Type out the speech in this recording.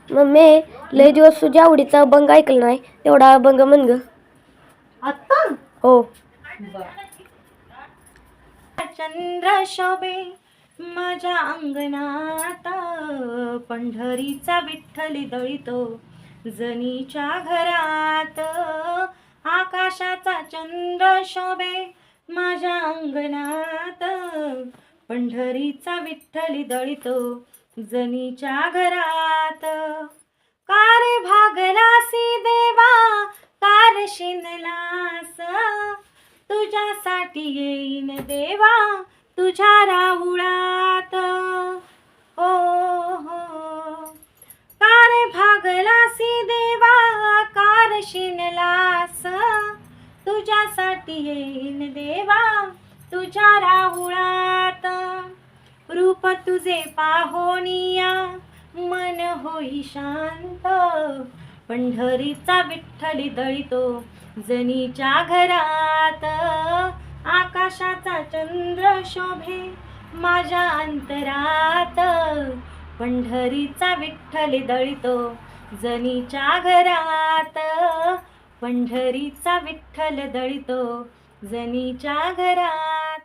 Mummy, लय दिवस तुझ्या आवडीचा अभंग ऐकला नाही, तेवढा अभंग म्हण ग. आत्ता हो. चंद्र शोभे माझ्या अंगणात, पंढरीचा विठ्ठल दळीतो जनीच्या घरात. आकाशाचा चंद्र शोभे माझ्या अंगणात, पंढरीचा विठ्ठल दळीतो जनीच्या घरात. कार भागलासी देवा कार शिनलास, तुझ्यासाठी येईन देवा तुझ्या राहुळात. ओ हो कार भागलासी देवा कार शिनलास, तुझ्यासाठी येईन देवा तुझ्या राहुळात. रूप तुझे पाहोनिया मन होई शांत, पंढरीचा विठ्ठल दळीतो जनीच्या घरात. आकाशाचा चंद्र शोभे माझ्या अंतरात, पंढरीचा विठ्ठल दळीतो जनीच्या घरात. पंढरीचा विठ्ठल दळीतो जनीच्या घरात.